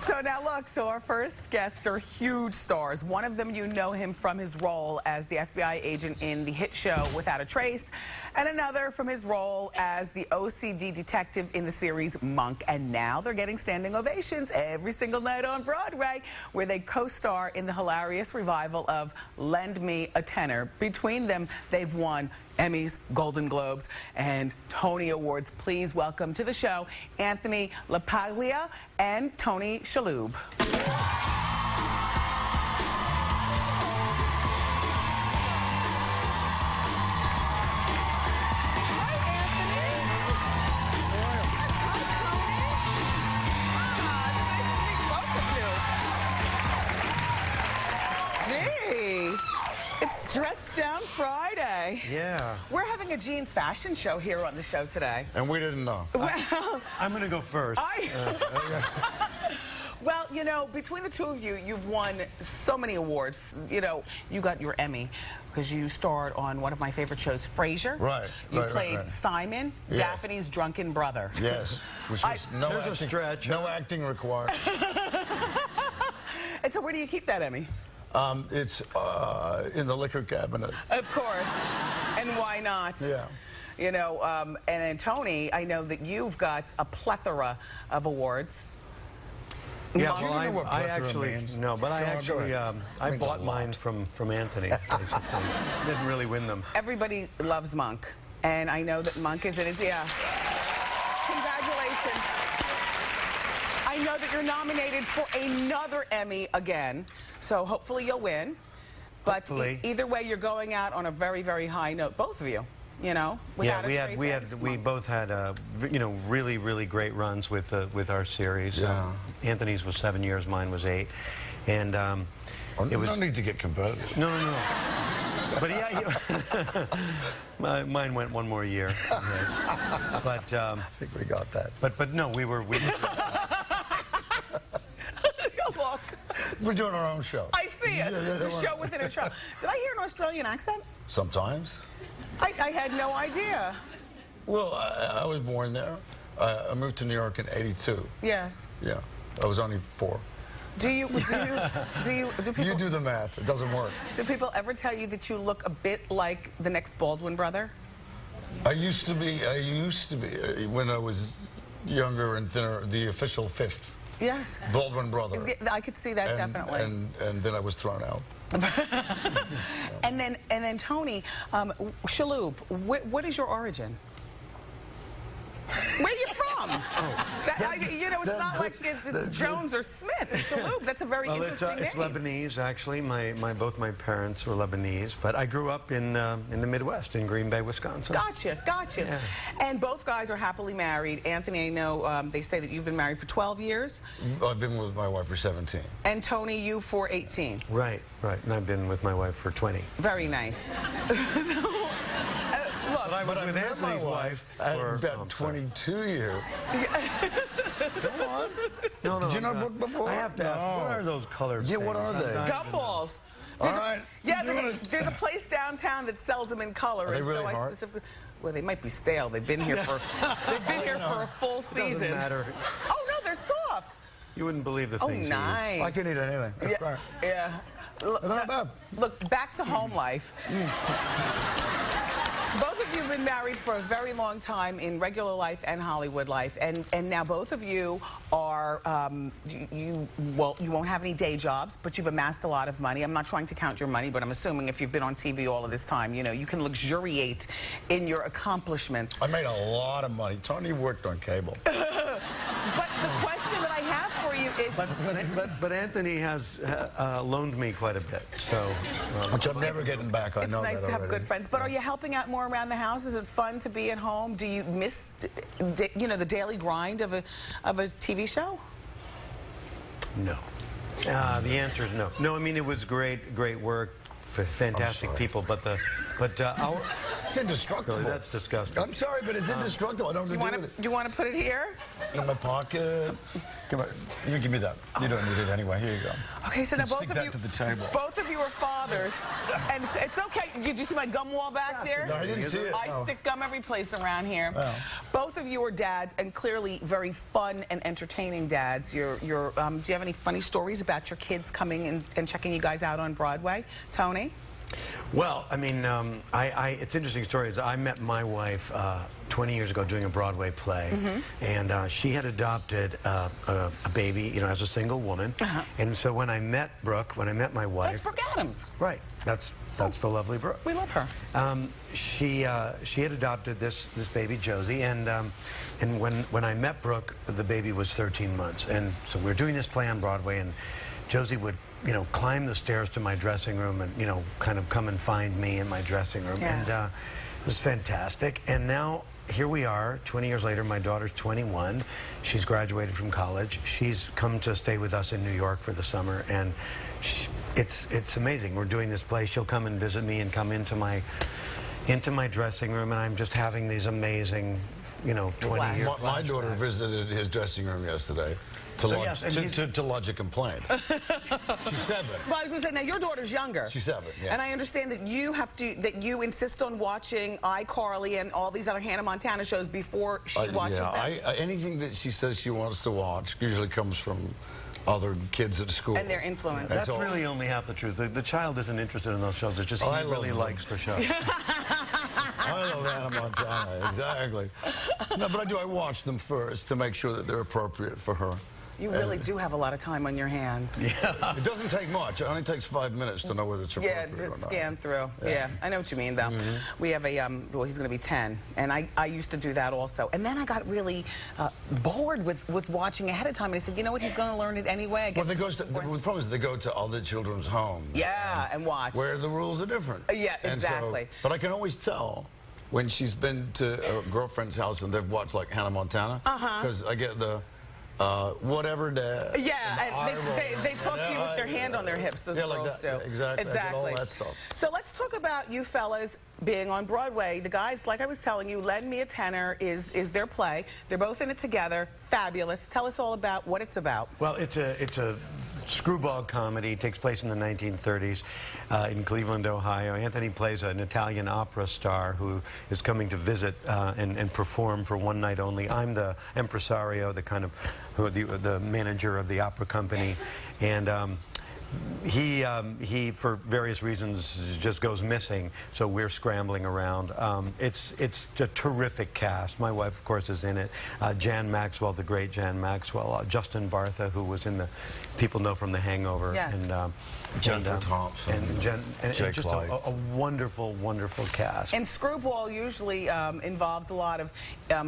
So now look, so our first guests are huge stars. One of them, you know him from his role as the FBI agent in the hit show Without a Trace, and another from his role as the OCD detective in the series Monk. And now they're getting standing ovations every single night on Broadway, where they co-star in the hilarious revival of Lend Me a Tenor. Between them, they've won Emmys, Golden Globes, and Tony Awards. Please welcome to the show Anthony LaPaglia and Tony Shalhoub. Dress Down Friday. Yeah. We're having a jeans fashion show here on the show today. And we didn't know. Well, I'm going to go first. Well, you know, between the two of you, you've won so many awards. You know, you got your Emmy because you starred on one of my favorite shows, Frasier. Right. You played Simon, yes. Daphne's drunken brother. Yes. Which was there's a stretch. No acting required. And so where do you keep that Emmy? It's in the liquor cabinet. Of course. And why not? Yeah. You know, and then Tony, I know that you've got a plethora of awards. Yeah, Do you know what I plethora actually means? no, but I Means bought a mine lot. from Anthony. Basically. Didn't really win them. Everybody loves Monk, and I know that Monk is in it. Yeah. Congratulations. I know that you're nominated for another Emmy again, so hopefully you'll win. But either way, you're going out on a very, very high note, both of you. You know, we both had you know, really great runs with our series. Yeah. Anthony's was 7 years, mine was 8, and it was no need to get competitive. No. But yeah, mine went one more year. But I think we got that. But no, we We're doing our own show. I see it. It's a show within a show. Did I hear an Australian accent? Sometimes. I had no idea. Well, I was born there. I moved to New York in '82. Yes. Yeah. I was only 4. Do people? You do the math. It doesn't work. Do people ever tell you that you look a bit like the next Baldwin brother? I used to be, when I was younger and thinner, the official 5th. Yes. Baldwin brother. I could see that, definitely. And then I was thrown out. And then Tony, Shalhoub, what is your origin? Where are you from? You know, it's not like it's Jones or Smith. It's Shalhoub. That's a very interesting name. It's Lebanese, actually. Both my parents were Lebanese, but I grew up in the Midwest, in Green Bay, Wisconsin. Gotcha. Yeah. And both guys are happily married. Anthony, I know they say that you've been married for 12 years. I've been with my wife for 17. And Tony, you for 18. Right. And I've been with my wife for 20. Very nice. But I was with Anthony's wife for about 22 years. Come on. No, Did you not book before? I have to ask, what are those colored things? What are they? Gumballs. All right. There's a place downtown that sells them in color. Are they really hard? Well, they might be stale. They've been here for for a full season. Doesn't matter. Oh no, they're soft. You wouldn't believe the things. Oh, nice. I can eat anything. Yeah. Look, back to home life. Both of you have been married for a very long time in regular life and Hollywood life, and now both of you are, you won't have any day jobs, but you've amassed a lot of money. I'm not trying to count your money, but I'm assuming if you've been on TV all of this time, you know, you can luxuriate in your accomplishments. I made a lot of money. Tony worked on cable. But the question that I have for you is... But Anthony has loaned me quite a bit, so... Which I'm never getting back, I know that It's nice to have good friends. But are you helping out more around the house? Is it fun to be at home? Do you miss, you know, the daily grind of a TV show? No. The answer is no. No, I mean, it was great work, for fantastic people, but But It's indestructible. really, that's disgusting. I'm sorry, but it's indestructible. I don't know what to do with it. You want to put it here? In my pocket. Come on. You give me that. You don't need it anyway. Here you go. Okay, so now both Stick of that you, to the table. both of you are fathers, and it's okay. Did you see my gum wall back there? No, I didn't see it. I stick gum every place around here. Oh. Both of you are dads, and clearly very fun and entertaining dads. Do you have any funny stories about your kids coming and checking you guys out on Broadway? Tony? Well, I mean, it's an interesting story. I met my wife 20 years ago doing a Broadway play, and she had adopted a baby, you know, as a single woman. And so when I met Brooke, when I met my wife, That's Brooke Adams. right? That's the lovely Brooke. We love her. She had adopted this baby Josie, and when I met Brooke, the baby was 13 months, and so we were doing this play on Broadway, and Josie would, you know, climb the stairs to my dressing room and, you know, kind of come and find me in my dressing room. Yeah. And it was fantastic. And now here we are, 20 years later. My daughter's 21. She's graduated from college. She's come to stay with us in New York for the summer, and it's amazing. We're doing this play. She'll come and visit me and come into my dressing room, and I'm just having these amazing, you know, 20 years. My daughter visited his dressing room yesterday to lodge a complaint. She's 7. Well, I was going to say, now your daughter's younger. She's 7, yeah. And I understand that you insist on watching iCarly and all these other Hannah Montana shows before she watches them. Anything that she says she wants to watch usually comes from other kids at school. And their influence. That's really only half the truth. The child isn't interested in those shows. It's just he really likes the show. I love Hannah Montana, exactly. No, but I watch them first to make sure that they're appropriate for her. You really do have a lot of time on your hands. Yeah. It doesn't take much. It only takes 5 minutes to know whether it's appropriate or not. Scan through. Yeah, I know what you mean, though. We have a, well, he's going to be 10, and I used to do that also. And then I got really bored with watching ahead of time, and I said, you know what, he's going to learn it anyway. I guess Well, the problem is they go to other children's homes. Yeah, and watch. Where the rules are different. Yeah, exactly. So, but I can always tell when she's been to a girlfriend's house and they've watched, like, Hannah Montana. Because I get the... whatever day. Yeah, and they talk to you with their hand on their hips, those girls like that. do. Exactly. I get all that stuff. So let's talk about you fellas being on Broadway. The guys, like I was telling you, Lend Me a Tenor is their play. They're both in it together. Fabulous. Tell us all about what it's about. Well, it's a screwball comedy. It takes place in the 1930s in Cleveland, Ohio. Anthony plays an Italian opera star who is coming to visit and perform for one night only. I'm the impresario, the kind of the manager of the opera company, and he for various reasons just goes missing, so we're scrambling around. It's a terrific cast. My wife, of course, is in it. Jan Maxwell, the great Jan Maxwell. Justin Bartha, who was in the people know from The Hangover. Yes. And Jennifer Thompson. And just a wonderful, wonderful cast. And Screwball usually involves a lot of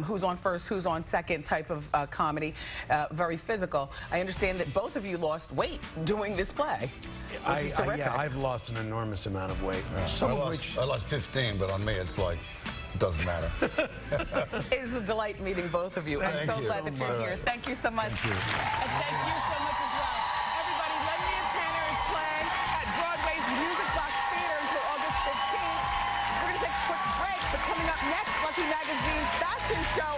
who's on first, who's on second type of comedy, very physical. I understand that both of you lost weight doing this play. Yeah, I've lost an enormous amount of weight. I lost 15, but on me it's like, it doesn't matter. It's a delight meeting both of you. I'm so glad that you're here. Thank you so much. Thank you. And thank you so much as well. Everybody, Lend Me a Tenor is playing at Broadway's Music Box Theater until August 15th. We're going to take a quick break, but coming up next, Lucky Magazine's fashion show